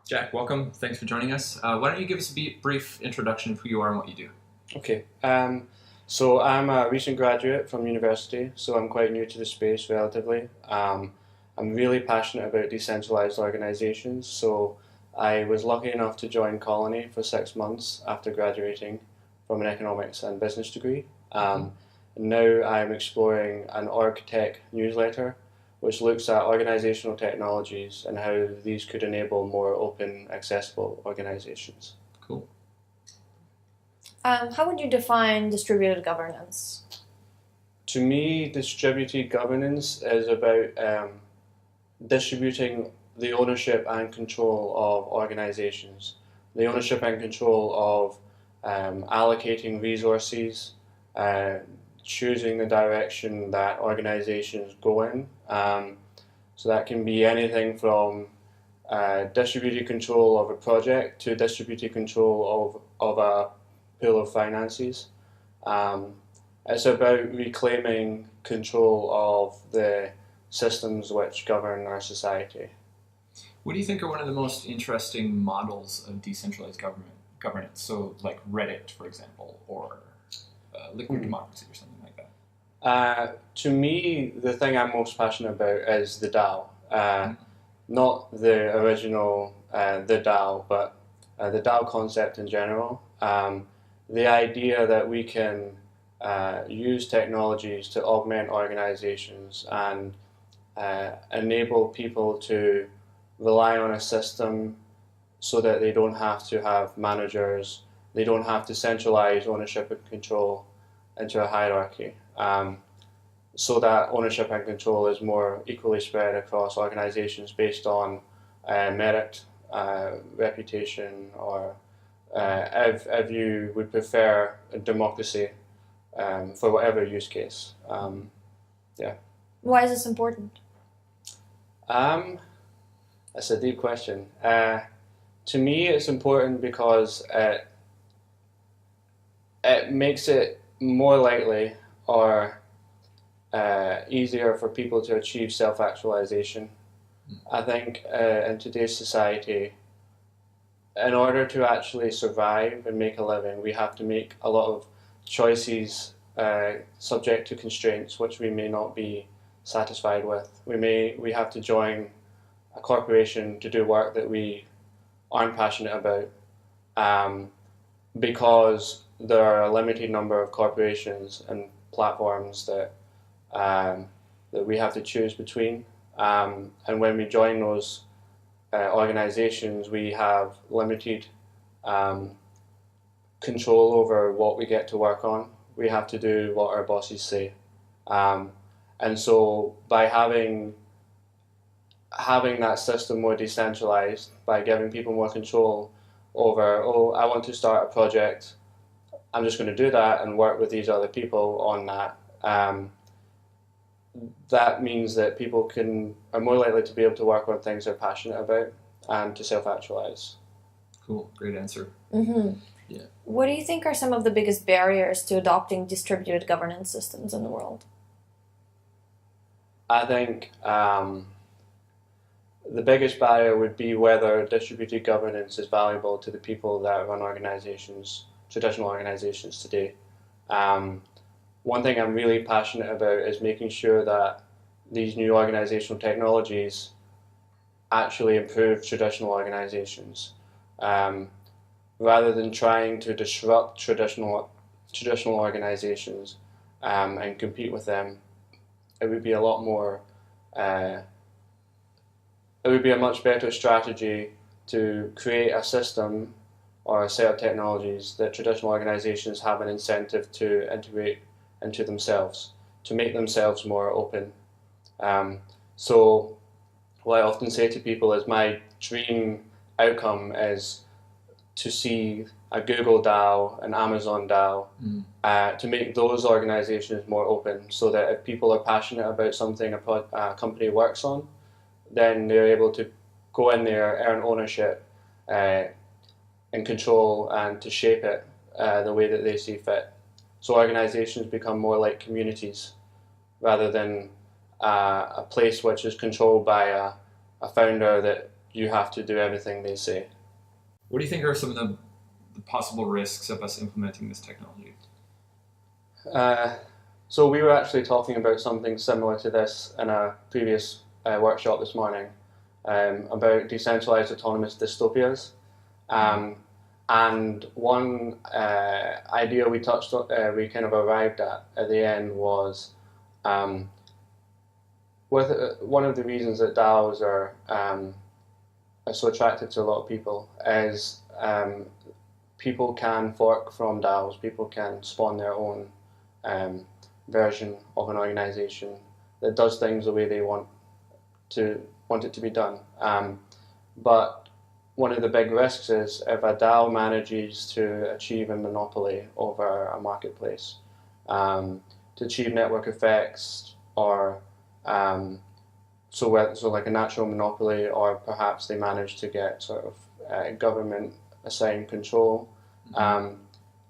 Jack, welcome. Thanks for joining us. Why don't you give us a brief introduction of who you are and what you do? Okay, so I'm a recent graduate from university, so I'm quite new to the space relatively. I'm really passionate about decentralized organizations, so I was lucky enough to join Colony for 6 months after graduating from an economics and business degree. Now I'm exploring an org tech newsletter, which looks at organizational technologies and how these could enable more open, accessible organizations. Cool. How would you define distributed governance? To me, distributed governance is about distributing the ownership and control of organizations, the ownership and control of allocating resources, choosing the direction that organizations go in. So that can be anything from distributed control of a project to distributed control of a pool of finances. It's about reclaiming control of the systems which govern our society. What do you think are one of the most interesting models of decentralized governance? So, like Reddit, for example, or liquid democracy, or something like that. To me, the thing I'm most passionate about is the DAO. Not the original, the DAO, but the DAO concept in general. The idea that we can use technologies to augment organizations and enable people to rely on a system so that they don't have to have managers, they don't have to centralize ownership and control into a hierarchy, so that ownership and control is more equally spread across organizations based on merit, reputation, or if you would prefer a democracy for whatever use case. Yeah. Why is this important? That's a deep question. To me, it's important because it makes it more likely or easier for people to achieve self-actualization. I think in today's society, in order to actually survive and make a living, we have to make a lot of choices subject to constraints which we may not be satisfied with. We have to join a corporation to do work that we aren't passionate about, because there are a limited number of corporations and platforms that we have to choose between. And when we join those organizations, we have limited control over what we get to work on. We have to do what our bosses say. And so by having that system more decentralized, by giving people more control over, I want to start a project, I'm just going to do that and work with these other people on that. That means that people are more likely to be able to work on things they're passionate about and to self-actualize. Cool, great answer. Yeah. What do you think are some of the biggest barriers to adopting distributed governance systems in the world? I think the biggest barrier would be whether distributed governance is valuable to the people that run organizations, traditional organizations today. One thing I'm really passionate about is making sure that these new organizational technologies actually improve traditional organizations. Rather than trying to disrupt traditional organizations and compete with them, it would be a lot more. It would be a much better strategy to create a system or a set of technologies that traditional organizations have an incentive to integrate into themselves, to make themselves more open. So what I often say to people is my dream outcome is to see a Google DAO, an Amazon DAO, to make those organizations more open, so that if people are passionate about something a company works on, then they're able to go in there, earn ownership and control, and to shape it the way that they see fit. So organizations become more like communities rather than a place which is controlled by a founder that you have to do everything they say. What do you think are some of the possible risks of us implementing this technology? So we were actually talking about something similar to this in a previous workshop this morning about decentralized autonomous dystopias. And one idea we touched on, we kind of arrived at the end was one of the reasons that DAOs are so attractive to a lot of people is people can fork from DAOs, people can spawn their own version of an organization that does things the way they want it to be done. But one of the big risks is if a DAO manages to achieve a monopoly over a marketplace, to achieve network effects, or so like a natural monopoly, or perhaps they manage to get sort of government assigned control,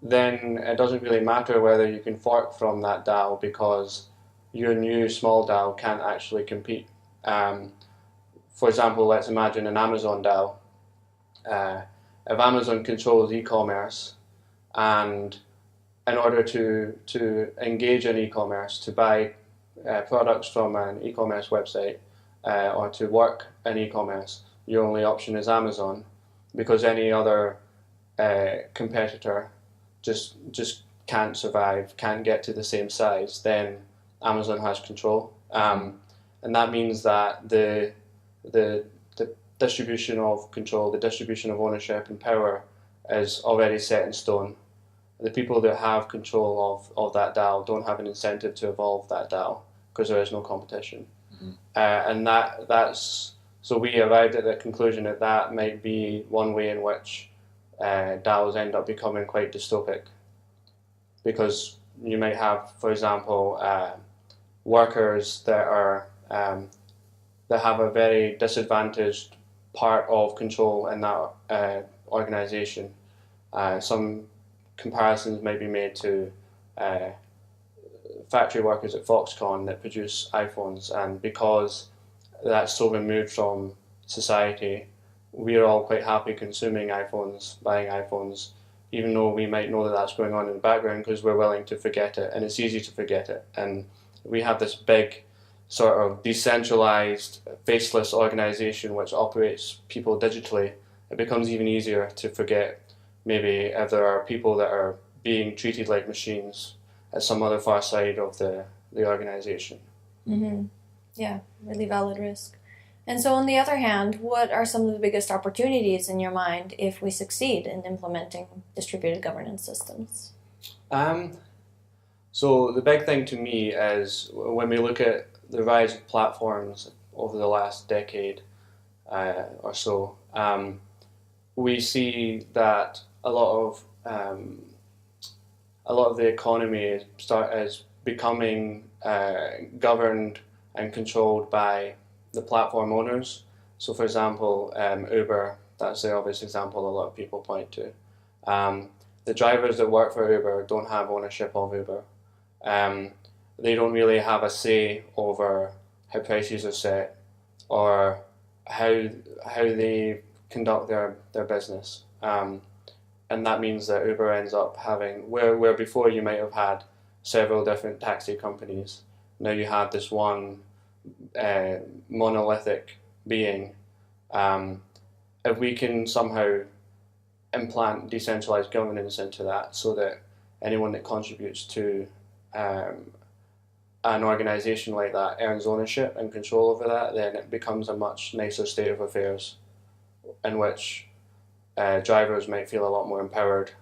then it doesn't really matter whether you can fork from that DAO, because your new small DAO can't actually compete. For example, let's imagine an Amazon DAO. If Amazon controls e-commerce, and in order to engage in e-commerce, to buy products from an e-commerce website, or to work in e-commerce, your only option is Amazon, because any other competitor just can't survive, can't get to the same size, then Amazon has control. And that means that the distribution of control, the distribution of ownership and power is already set in stone. The people that have control of that DAO don't have an incentive to evolve that DAO, because there is no competition. And so we arrived at the conclusion that might be one way in which DAOs end up becoming quite dystopic, because you might have, for example, workers that are that have a very disadvantaged part of control in that organization. Some comparisons may be made to factory workers at Foxconn that produce iPhones, and because that's so removed from society, we're all quite happy consuming iPhones, buying iPhones, even though we might know that that's going on in the background, because we're willing to forget it, and it's easy to forget it. And we have this big sort of decentralized, faceless organization which operates people digitally. It becomes even easier to forget maybe if there are people that are being treated like machines at some other far side of the organization. Yeah, really valid risk. And so on the other hand, what are some of the biggest opportunities in your mind if we succeed in implementing distributed governance systems? So the big thing to me is when we look at the rise of platforms over the last decade or so, we see that a lot of the economy is becoming governed and controlled by the platform owners. So, for example, Uber, that's the obvious example a lot of people point to. The drivers that work for Uber don't have ownership of Uber. They don't really have a say over how prices are set or how they conduct their business. And that means that Uber ends up having, where before you might have had several different taxi companies, now you have this one monolithic being. If we can somehow implant decentralized governance into that, so that anyone that contributes to an organization like that earns ownership and control over that, then it becomes a much nicer state of affairs in which drivers might feel a lot more empowered,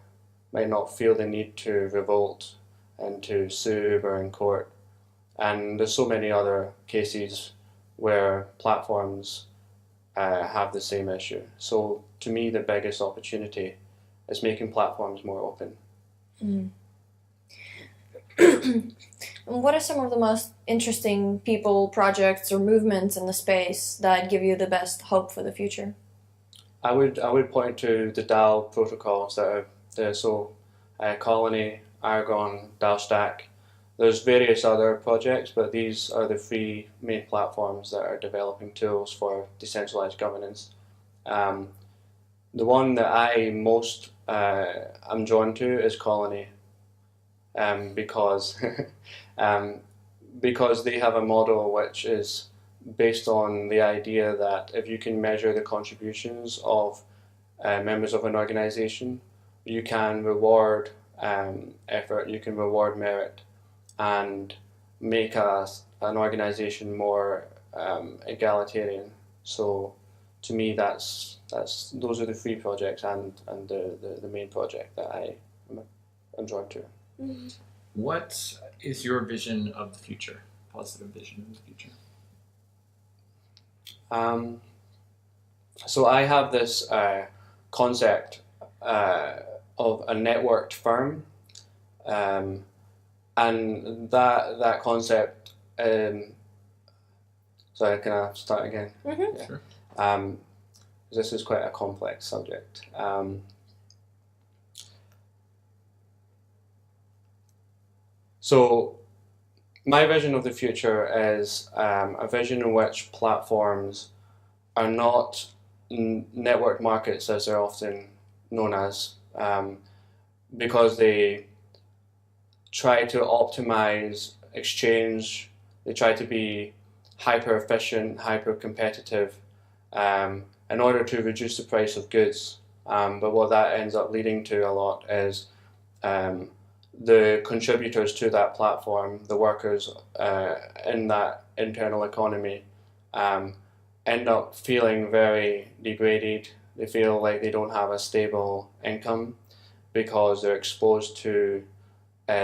might not feel the need to revolt and to sue Uber in court. And there's so many other cases where platforms have the same issue. So to me, the biggest opportunity is making platforms more open. What are some of the most interesting people, projects, or movements in the space that give you the best hope for the future? I would point to the DAO protocols that are there. So Colony, Argon, DAO Stack. There's various other projects, but these are the three main platforms that are developing tools for decentralized governance. The one that I most am drawn to is Colony, because because they have a model which is based on the idea that if you can measure the contributions of members of an organization, you can reward effort, you can reward merit, and make an organization more egalitarian. So to me, those are the three projects and the main project that I'm drawn to. Mm-hmm. What is your vision of the future? Positive vision of the future? So I have this concept of a networked firm, and that concept. Sorry, can I start again? Mm-hmm. Yeah. Sure. This is quite a complex subject. So my vision of the future is a vision in which platforms are not network markets as they're often known as, because they try to optimize exchange, they try to be hyper efficient, hyper competitive, in order to reduce the price of goods. But what that ends up leading to a lot is the contributors to that platform, the workers in that internal economy, end up feeling very degraded. They feel like they don't have a stable income because they're exposed to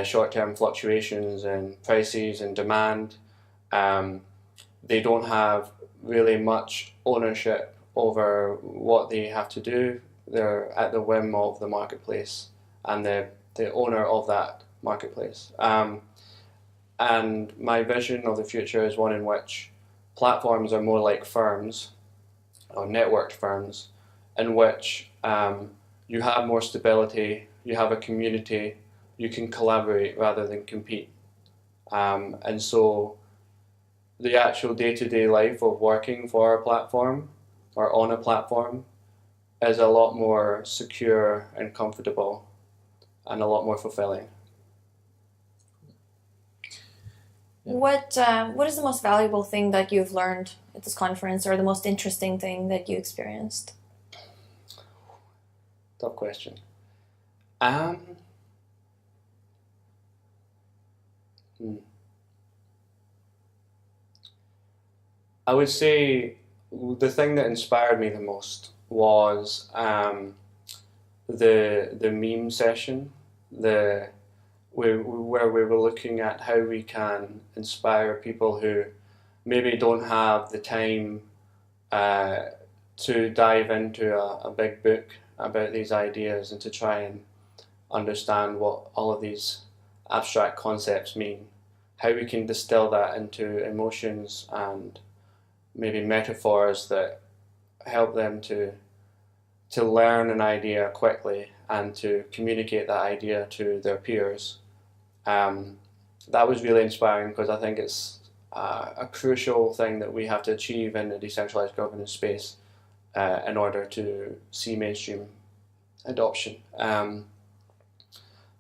short-term fluctuations in prices and demand. They don't have really much ownership over what they have to do. They're at the whim of the marketplace and the owner of that marketplace. And my vision of the future is one in which platforms are more like firms, or networked firms, in which you have more stability, you have a community, you can collaborate rather than compete. And so the actual day-to-day life of working for a platform or on a platform is a lot more secure and comfortable and a lot more fulfilling. What is the most valuable thing that you've learned at this conference, or the most interesting thing that you experienced? Tough question. I would say the thing that inspired me the most was the meme session, where we were looking at how we can inspire people who maybe don't have the time to dive into a big book about these ideas and to try and understand what all of these abstract concepts mean, how we can distill that into emotions and maybe metaphors that help them to learn an idea quickly and to communicate that idea to their peers. That was really inspiring because I think it's a crucial thing that we have to achieve in the decentralized governance space in order to see mainstream adoption.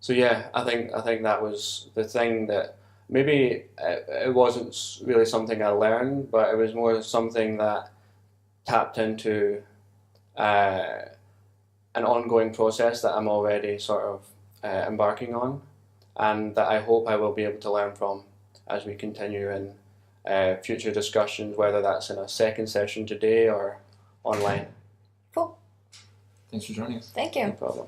So yeah, I think that was the thing that maybe it wasn't really something I learned, but it was more something that tapped into an ongoing process that I'm already sort of embarking on, and that I hope I will be able to learn from as we continue in future discussions, whether that's in a second session today or online. Cool. Thanks for joining us. Thank you. No problem.